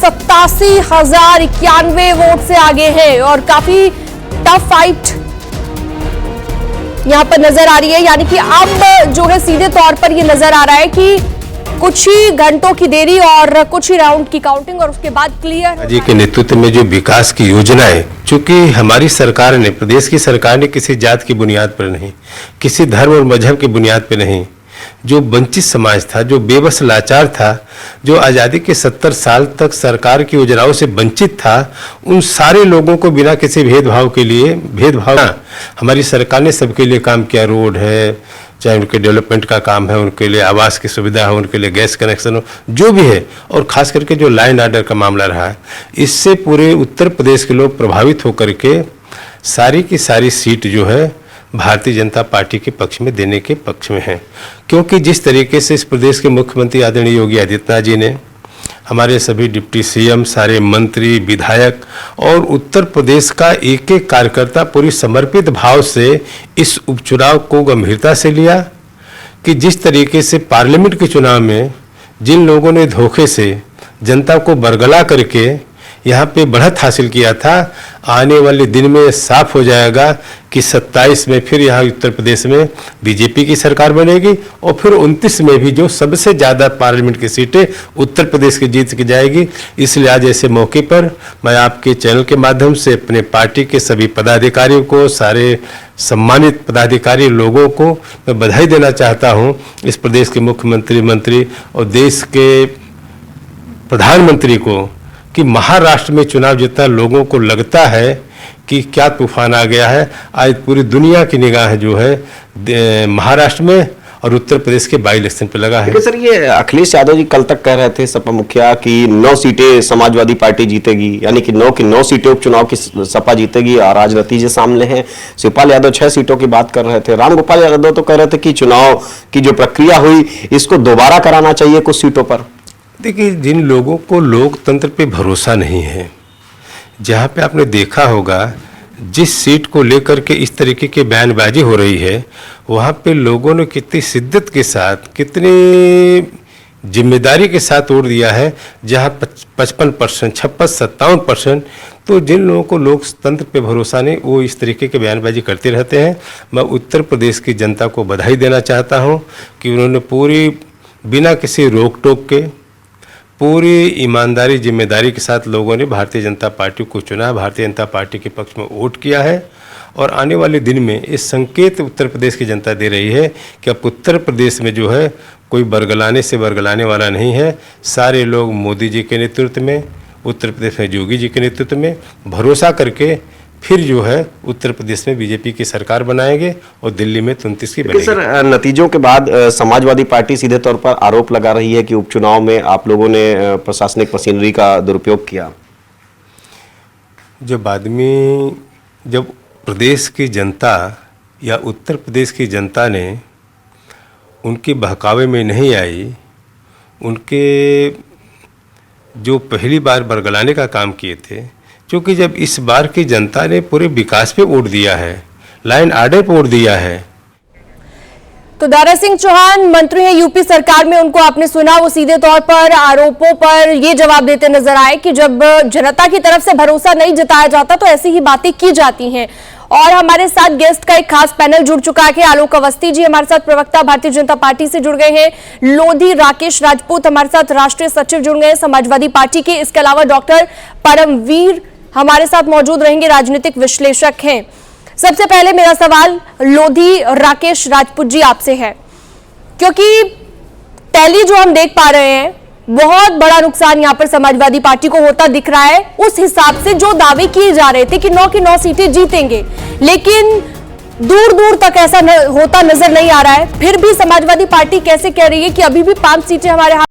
87,091 vote से आगे है और काफी टफ फाइट यहां पर नजर आ रही है। यानी कि अब जो है सीधे तौर पर ये नजर आ रहा है कि कुछ ही घंटों की देरी और कुछ ही राउंड की काउंटिंग और उसके बाद क्लियर जी के नेतृत्व में जो विकास की योजनाएं, चूंकि हमारी सरकार ने, प्रदेश की सरकार ने किसी जात की बुनियाद पर नहीं, किसी धर्म और मजहब की बुनियाद पर नहीं, जो वंचित समाज था, जो बेबस लाचार था, जो आज़ादी के 70 साल तक सरकार की योजनाओं से वंचित था, उन सारे लोगों को बिना किसी भेदभाव हमारी सरकार ने सबके लिए काम किया। रोड है, चाहे उनके डेवलपमेंट का काम है, उनके लिए आवास की सुविधा हो, उनके लिए गैस कनेक्शन हो, जो भी है, और खास करके जो लाइन आर्डर का मामला रहा है, इससे पूरे उत्तर प्रदेश के लोग प्रभावित होकर के सारी की सारी सीट जो है भारतीय जनता पार्टी के पक्ष में देने के पक्ष में है। क्योंकि जिस तरीके से इस प्रदेश के मुख्यमंत्री आदरणीय योगी आदित्यनाथ जी ने, हमारे सभी डिप्टी सीएम, सारे मंत्री, विधायक और उत्तर प्रदेश का एक एक कार्यकर्ता पूरी समर्पित भाव से इस उपचुनाव को गंभीरता से लिया कि जिस तरीके से पार्लियामेंट के चुनाव में जिन लोगों ने धोखे से जनता को बरगला करके यहाँ पे बढ़त हासिल किया था, आने वाले दिन में साफ हो जाएगा कि 27 में फिर यहाँ उत्तर प्रदेश में बीजेपी की सरकार बनेगी और फिर 29 में भी जो सबसे ज़्यादा पार्लियामेंट की सीटें उत्तर प्रदेश की जीत की जाएगी। इसलिए आज ऐसे मौके पर मैं आपके चैनल के माध्यम से अपने पार्टी के सभी पदाधिकारियों को, सारे सम्मानित पदाधिकारी लोगों को मैं बधाई देना चाहता हूँ। इस प्रदेश के मुख्यमंत्री, मंत्री और देश के प्रधानमंत्री को कि महाराष्ट्र में चुनाव जीतना लोगों को लगता है कि क्या तूफान आ गया है। आज पूरी दुनिया की निगाह जो है महाराष्ट्र में और उत्तर प्रदेश के बाई इलेक्शन पे लगा है। सर, ये अखिलेश यादव जी कल तक कह रहे थे सपा मुखिया कि 9 सीटें समाजवादी पार्टी जीतेगी, यानी कि 9 की 9 सीटें उपचुनाव की सपा जीतेगी और आज नतीजे सामने हैं। शिवपाल यादव 6 सीटों की बात कर रहे थे। रामगोपाल यादव तो कह रहे थे कि चुनाव की जो प्रक्रिया हुई इसको दोबारा कराना चाहिए कुछ सीटों पर। देखिए, जिन लोगों को लोकतंत्र पे भरोसा नहीं है, जहाँ पे आपने देखा होगा जिस सीट को लेकर के इस तरीके की बयानबाजी हो रही है, वहाँ पे लोगों ने कितनी शिद्दत के साथ, कितनी जिम्मेदारी के साथ वोट दिया है। जहाँ 55%, 56-57%, तो जिन लोगों को लोकतंत्र पे भरोसा नहीं, वो इस तरीके की बयानबाजी करते रहते हैं। मैं उत्तर प्रदेश की जनता को बधाई देना चाहता हूँ कि उन्होंने पूरी बिना किसी रोक टोक के, पूरी ईमानदारी, जिम्मेदारी के साथ लोगों ने भारतीय जनता पार्टी को चुना, भारतीय जनता पार्टी के पक्ष में वोट किया है। और आने वाले दिन में इस संकेत उत्तर प्रदेश की जनता दे रही है कि अब उत्तर प्रदेश में जो है कोई बरगलाने से बरगलाने वाला नहीं है। सारे लोग मोदी जी के नेतृत्व में, उत्तर प्रदेश में योगी जी के नेतृत्व में भरोसा करके फिर जो है उत्तर प्रदेश में बीजेपी की सरकार बनाएंगे और दिल्ली में 29 की बनेगी। सर, नतीजों के बाद समाजवादी पार्टी सीधे तौर पर आरोप लगा रही है कि उपचुनाव में आप लोगों ने प्रशासनिक मशीनरी का दुरुपयोग किया। जब प्रदेश की जनता या उत्तर प्रदेश की जनता ने उनके बहकावे में नहीं आई, उनके जो पहली बार बरगलाने का काम किए थे, क्योंकि जब इस बार की जनता ने पूरे विकास पे वोट दिया है, लाइन आर्डर पे वोट दिया है। तो दारा सिंह चौहान मंत्री हैं यूपी सरकार में, उनको आपने सुना, वो सीधे तौर पर आरोपों पर ये जवाब देते नजर आए कि जब जनता की तरफ से भरोसा नहीं जताया जाता तो ऐसी ही बातें की जाती हैं। और हमारे साथ गेस्ट का एक खास पैनल जुड़ चुका है। आलोक अवस्थी जी हमारे साथ प्रवक्ता भारतीय जनता पार्टी से जुड़ गए हैं, लोधी राकेश राजपूत हमारे साथ राष्ट्रीय सचिव जुड़ गए हैं समाजवादी पार्टी के। इसके अलावा डॉक्टर परमवीर हमारे साथ मौजूद रहेंगे, राजनीतिक विश्लेषक हैं। सबसे पहले मेरा सवाल लोधी राकेश राजपूत जी आपसे है, क्योंकि टैली जो हम देख पा रहे हैं, बहुत बड़ा नुकसान यहां पर समाजवादी पार्टी को होता दिख रहा है। उस हिसाब से जो दावे किए जा रहे थे कि 9 की 9 सीटें जीतेंगे, लेकिन दूर दूर तक ऐसा होता नजर नहीं आ रहा है। फिर भी समाजवादी पार्टी कैसे कह रही है कि अभी भी 5 सीटें हमारे हाथ